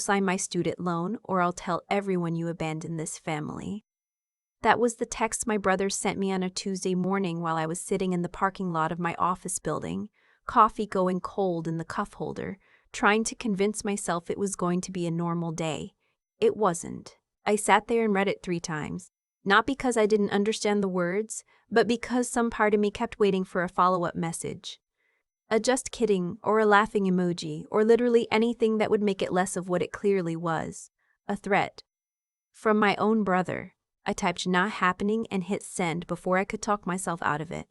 sign my student loan or I'll tell everyone you abandoned this family." That was the text my brother sent me on a Tuesday morning while I was sitting in the parking lot of my office building, coffee going cold in the cup holder, trying to convince myself it was going to be a normal day. It wasn't. I sat there and read it 3 times. Not because I didn't understand the words, but because some part of me kept waiting for a follow-up message. A just kidding, or a laughing emoji, or literally anything that would make it less of what it clearly was. A threat. From my own brother. I typed "not happening" and hit send before I could talk myself out of it.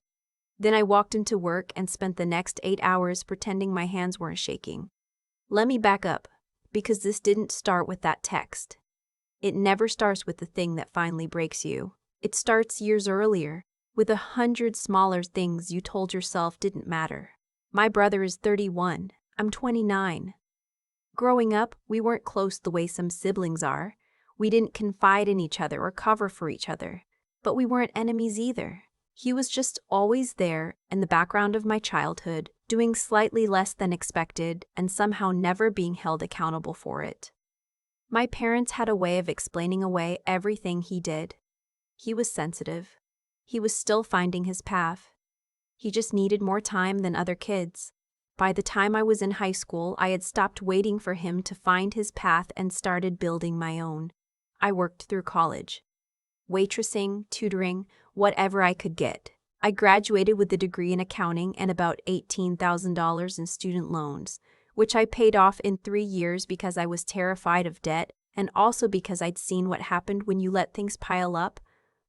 Then I walked into work and spent the next 8 hours pretending my hands weren't shaking. Let me back up, because this didn't start with that text. It never starts with the thing that finally breaks you. It starts years earlier, with 100 smaller things you told yourself didn't matter. My brother is 31. I'm 29. Growing up, we weren't close the way some siblings are. We didn't confide in each other or cover for each other. But we weren't enemies either. He was just always there in the background of my childhood, doing slightly less than expected and somehow never being held accountable for it. My parents had a way of explaining away everything he did. He was sensitive. He was still finding his path. He just needed more time than other kids. By the time I was in high school, I had stopped waiting for him to find his path and started building my own. I worked through college. Waitressing, tutoring, whatever I could get. I graduated with a degree in accounting and about $18,000 in student loans, which I paid off in 3 years because I was terrified of debt and also because I'd seen what happened when you let things pile up.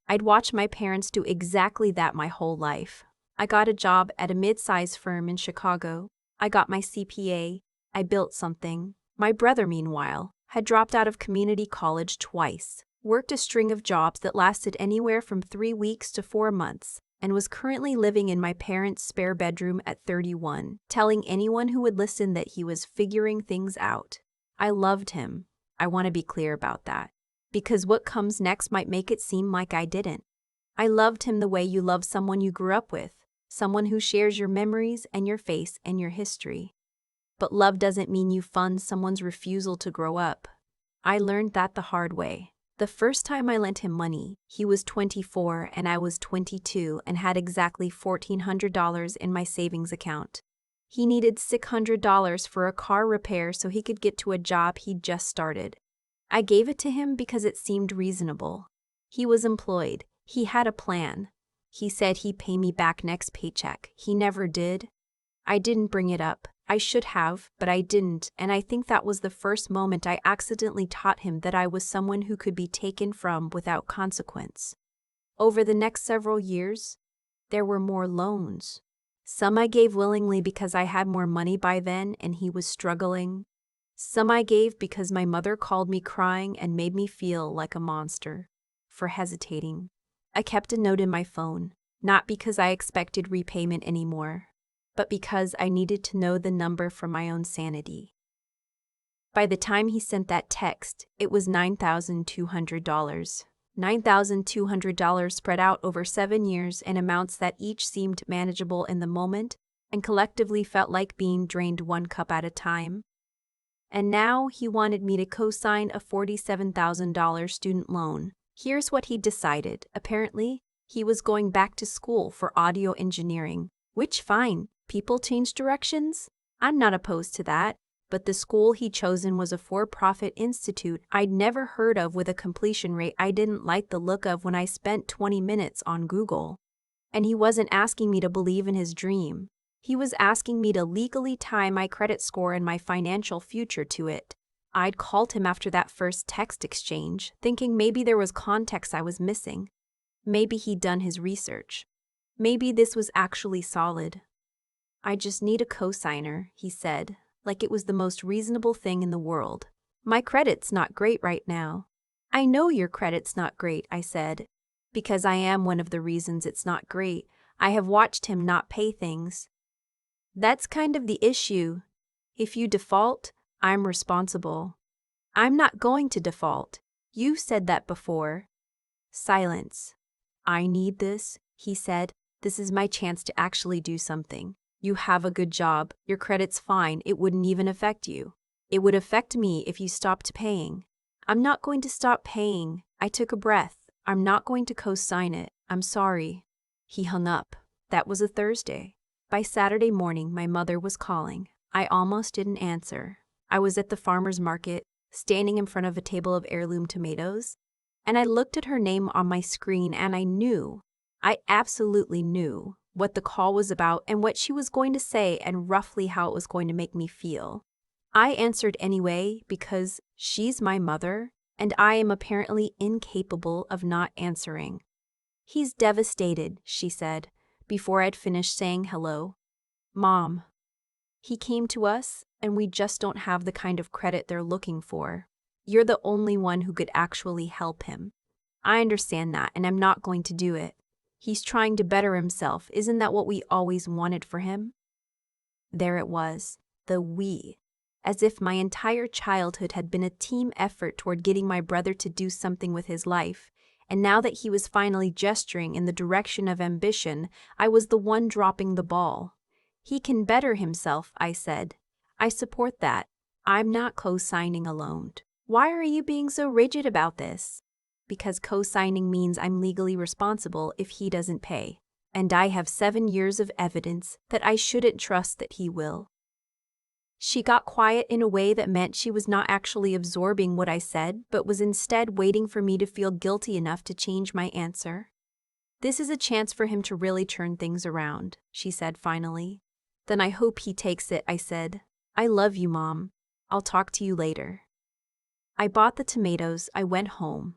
I'd watched my parents do exactly that my whole life. I got a job at a mid-sized firm in Chicago. I got my CPA. I built something. My brother, meanwhile, had dropped out of community college twice, worked a string of jobs that lasted anywhere from 3 weeks to 4 months, and was currently living in my parents' spare bedroom at 31, telling anyone who would listen that he was figuring things out. I loved him. I want to be clear about that, because what comes next might make it seem like I didn't. I loved him the way you love someone you grew up with, someone who shares your memories and your face and your history. But love doesn't mean you fund someone's refusal to grow up. I learned that the hard way. The first time I lent him money, he was 24 and I was 22 and had exactly $1,400 in my savings account. He needed $600 for a car repair so he could get to a job he'd just started. I gave it to him because it seemed reasonable. He was employed. He had a plan. He said he'd pay me back next paycheck. He never did. I didn't bring it up. I should have, but I didn't, and I think that was the first moment I accidentally taught him that I was someone who could be taken from without consequence. Over the next several years, there were more loans. Some I gave willingly because I had more money by then and he was struggling. Some I gave because my mother called me crying and made me feel like a monster for hesitating. I kept a note in my phone, not because I expected repayment anymore, but because I needed to know the number for my own sanity. By the time he sent that text, it was $9,200. $9,200 spread out over 7 years in amounts that each seemed manageable in the moment and collectively felt like being drained 1 cup at a time. And now he wanted me to co-sign a $47,000 student loan. Here's what he decided. Apparently, he was going back to school for audio engineering, which fine. People change directions? I'm not opposed to that, but the school he'd chosen was a for-profit institute I'd never heard of with a completion rate I didn't like the look of when I spent 20 minutes on Google. And he wasn't asking me to believe in his dream. He was asking me to legally tie my credit score and my financial future to it. I'd called him after that first text exchange, thinking maybe there was context I was missing. Maybe he'd done his research. Maybe this was actually solid. "I just need a cosigner," he said, like it was the most reasonable thing in the world. "My credit's not great right now." "I know your credit's not great," I said, because I am one of the reasons it's not great. I have watched him not pay things. "That's kind of the issue. If you default, I'm responsible." "I'm not going to default. You said that before." Silence. "I need this," he said. "This is my chance to actually do something. You have a good job, your credit's fine, it wouldn't even affect you. It would affect me if you stopped paying. I'm not going to stop paying. I took a breath. I'm not going to co-sign it. I'm sorry. He hung up. That was a Thursday. By Saturday morning, my mother was calling. I almost didn't answer. I was at the farmer's market, standing in front of a table of heirloom tomatoes, and I looked at her name on my screen and I absolutely knew what the call was about and what she was going to say and roughly how it was going to make me feel. I answered anyway because she's my mother and I am apparently incapable of not answering. He's devastated, she said, before I'd finished saying hello. Mom. He came to us and we just don't have the kind of credit they're looking for. You're the only one who could actually help him. I understand that and I'm not going to do it. He's trying to better himself. Isn't that what we always wanted for him? There it was, the we. As if my entire childhood had been a team effort toward getting my brother to do something with his life, and now that he was finally gesturing in the direction of ambition, I was the one dropping the ball. He can better himself, I said. I support that. I'm not co-signing alone. Why are you being so rigid about this? Because co-signing means I'm legally responsible if he doesn't pay. And I have 7 years of evidence that I shouldn't trust that he will. She got quiet in a way that meant she was not actually absorbing what I said, but was instead waiting for me to feel guilty enough to change my answer. This is a chance for him to really turn things around, she said finally. Then I hope he takes it, I said. I love you, Mom. I'll talk to you later. I bought the tomatoes, I went home.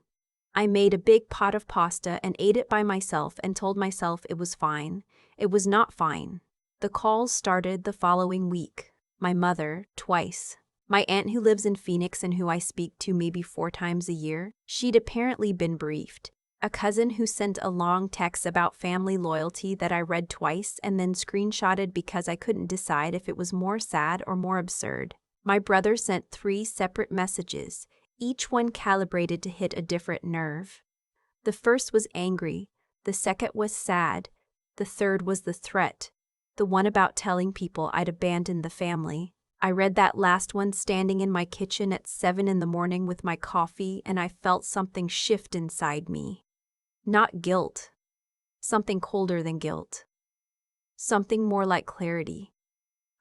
I made a big pot of pasta and ate it by myself and told myself it was fine. It was not fine. The calls started the following week. My mother, twice. My aunt who lives in Phoenix and who I speak to maybe 4 times a year, she'd apparently been briefed. A cousin who sent a long text about family loyalty that I read twice and then screenshotted because I couldn't decide if it was more sad or more absurd. My brother sent 3 separate messages, each one calibrated to hit a different nerve. The first was angry, the second was sad, the third was the threat, the one about telling people I'd abandoned the family. I read that last one standing in my kitchen at 7 in the morning with my coffee and I felt something shift inside me. Not guilt. Something colder than guilt. Something more like clarity.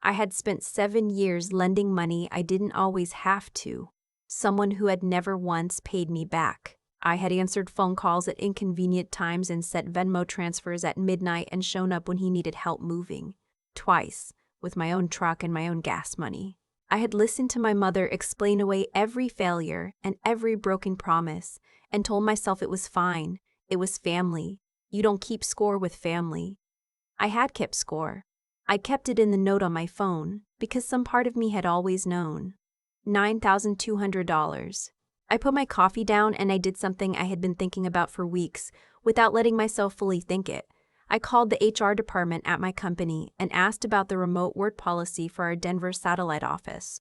I had spent 7 years lending money I didn't always have to. Someone who had never once paid me back. I had answered phone calls at inconvenient times and sent Venmo transfers at midnight and shown up when he needed help moving. Twice, with my own truck and my own gas money. I had listened to my mother explain away every failure and every broken promise and told myself it was fine. It was family. You don't keep score with family. I had kept score. I kept it in the note on my phone because some part of me had always known. $9,200. I put my coffee down and I did something I had been thinking about for weeks without letting myself fully think it. I called the HR department at my company and asked about the remote work policy for our Denver satellite office.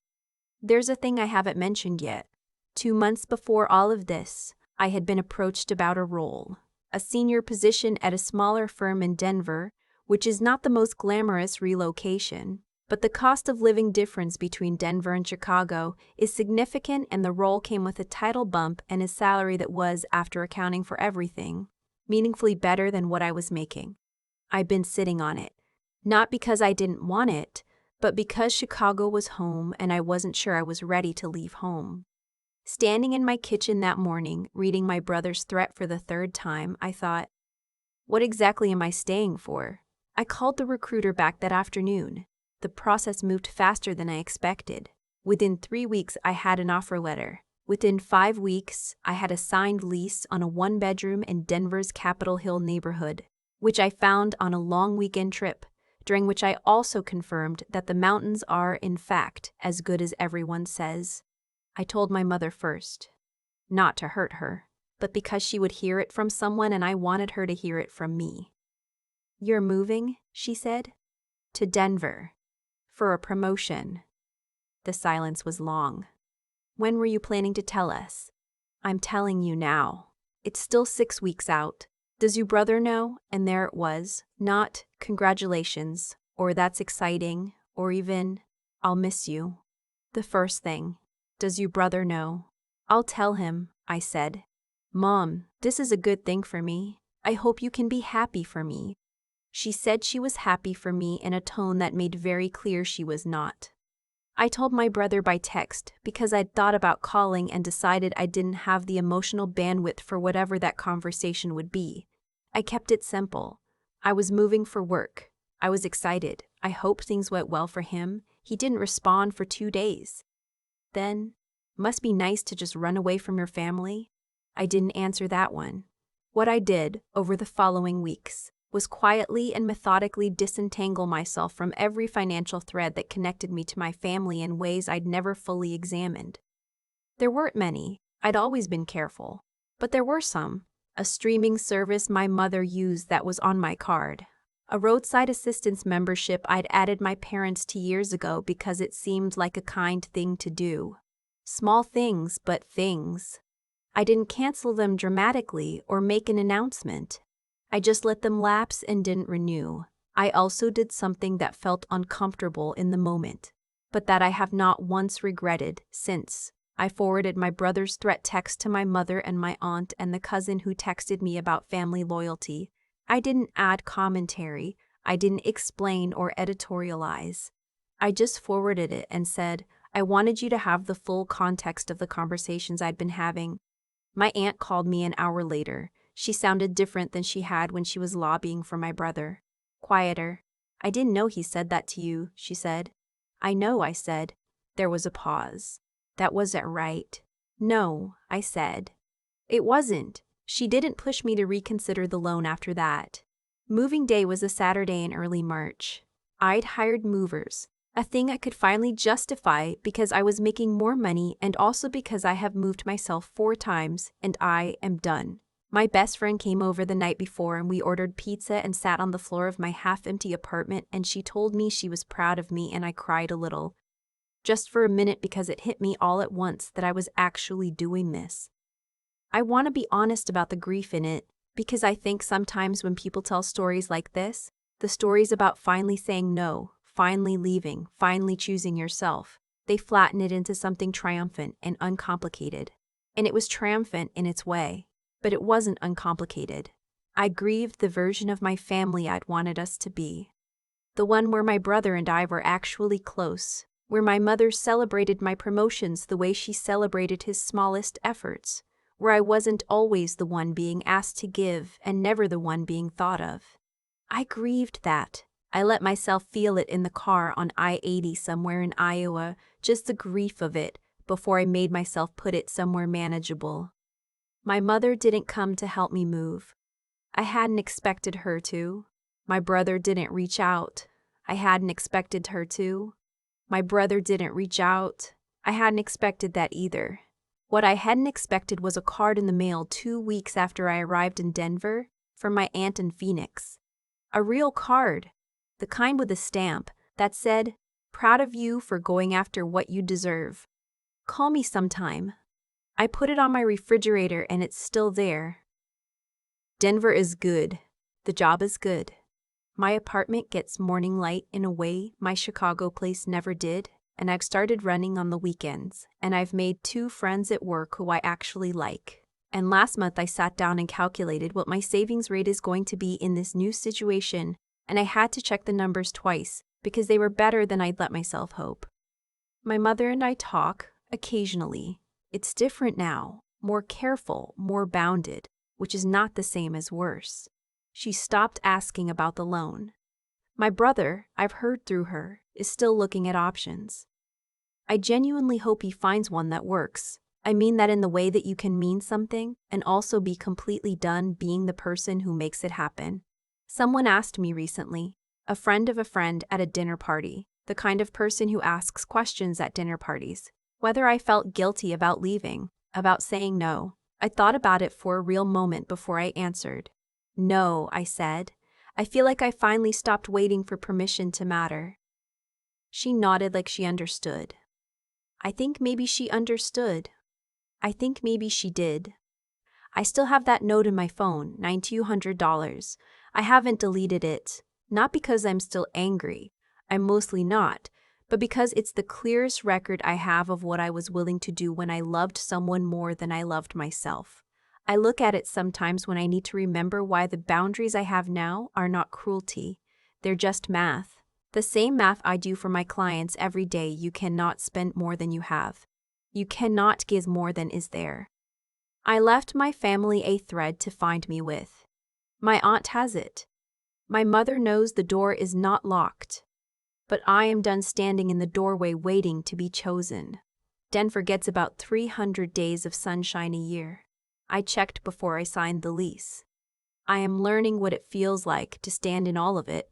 There's a thing I haven't mentioned yet. 2 months before all of this, I had been approached about a role, a senior position at a smaller firm in Denver, which is not the most glamorous relocation. But the cost of living difference between Denver and Chicago is significant and the role came with a title bump and a salary that was, after accounting for everything, meaningfully better than what I was making. I'd been sitting on it. Not because I didn't want it, but because Chicago was home and I wasn't sure I was ready to leave home. Standing in my kitchen that morning, reading my brother's threat for the 3rd time, I thought, what exactly am I staying for? I called the recruiter back that afternoon. The process moved faster than I expected. Within 3 weeks, I had an offer letter. Within 5 weeks, I had a signed lease on a 1-bedroom in Denver's Capitol Hill neighborhood, which I found on a long weekend trip, during which I also confirmed that the mountains are, in fact, as good as everyone says. I told my mother first, not to hurt her, but because she would hear it from someone and I wanted her to hear it from me. You're moving, she said, to Denver. For a promotion. The silence was long. When were you planning to tell us? I'm telling you now. It's still 6 weeks out. Does your brother know? And there it was. Not, congratulations, or that's exciting, or even, I'll miss you. The first thing. Does your brother know? I'll tell him, I said. Mom, this is a good thing for me. I hope you can be happy for me. She said she was happy for me in a tone that made very clear she was not. I told my brother by text because I'd thought about calling and decided I didn't have the emotional bandwidth for whatever that conversation would be. I kept it simple. I was moving for work. I was excited. I hoped things went well for him. He didn't respond for 2 days. Then, must be nice to just run away from your family. I didn't answer that one. What I did, over the following weeks, was quietly and methodically disentangle myself from every financial thread that connected me to my family in ways I'd never fully examined. There weren't many. I'd always been careful. But there were some. A streaming service my mother used that was on my card. A roadside assistance membership I'd added my parents to years ago because it seemed like a kind thing to do. Small things, but things. I didn't cancel them dramatically or make an announcement. I just let them lapse and didn't renew. I also did something that felt uncomfortable in the moment, but that I have not once regretted since. I forwarded my brother's threat text to my mother and my aunt and the cousin who texted me about family loyalty. I didn't add commentary. I didn't explain or editorialize. I just forwarded it and said, I wanted you to have the full context of the conversations I'd been having. My aunt called me an hour later. She sounded different than she had when she was lobbying for my brother. Quieter. I didn't know he said that to you, she said. I know, I said. There was a pause. That wasn't right. No, I said. It wasn't. She didn't push me to reconsider the loan after that. Moving day was a Saturday in early March. I'd hired movers, a thing I could finally justify because I was making more money and also because I have moved myself 4 times and I am done. My best friend came over the night before and we ordered pizza and sat on the floor of my half-empty apartment and she told me she was proud of me and I cried a little. Just for a minute because it hit me all at once that I was actually doing this. I want to be honest about the grief in it because I think sometimes when people tell stories like this, the stories about finally saying no, finally leaving, finally choosing yourself, they flatten it into something triumphant and uncomplicated. And it was triumphant in its way, but it wasn't uncomplicated. I grieved the version of my family I'd wanted us to be. The one where my brother and I were actually close, where my mother celebrated my promotions the way she celebrated his smallest efforts, where I wasn't always the one being asked to give and never the one being thought of. I grieved that. I let myself feel it in the car on I-80 somewhere in Iowa, just the grief of it, before I made myself put it somewhere manageable. My mother didn't come to help me move. I hadn't expected her to. My brother didn't reach out. I hadn't expected her to. My brother didn't reach out. I hadn't expected that either. What I hadn't expected was a card in the mail 2 weeks after I arrived in Denver from my aunt in Phoenix. A real card, the kind with a stamp that said, "Proud of you for going after what you deserve. Call me sometime." I put it on my refrigerator and it's still there. Denver is good. The job is good. My apartment gets morning light in a way my Chicago place never did, and I've started running on the weekends, and I've made 2 friends at work who I actually like. And last month I sat down and calculated what my savings rate is going to be in this new situation, and I had to check the numbers twice because they were better than I'd let myself hope. My mother and I talk, occasionally. It's different now, more careful, more bounded, which is not the same as worse. She stopped asking about the loan. My brother, I've heard through her, is still looking at options. I genuinely hope he finds one that works. I mean that in the way that you can mean something and also be completely done being the person who makes it happen. Someone asked me recently, a friend of a friend at a dinner party, the kind of person who asks questions at dinner parties, whether I felt guilty about leaving, about saying no. I thought about it for a real moment before I answered. No, I said. I feel like I finally stopped waiting for permission to matter. She nodded like she understood. I think maybe she understood. I think maybe she did. I still have that note in my phone, $9,200. I haven't deleted it, not because I'm still angry. I'm mostly not, but because it's the clearest record I have of what I was willing to do when I loved someone more than I loved myself. I look at it sometimes when I need to remember why the boundaries I have now are not cruelty. They're just math. The same math I do for my clients every day. You cannot spend more than you have. You cannot give more than is there. I left my family a thread to find me with. My aunt has it. My mother knows the door is not locked. But I am done standing in the doorway waiting to be chosen. Denver gets about 300 days of sunshine a year. I checked before I signed the lease. I am learning what it feels like to stand in all of it.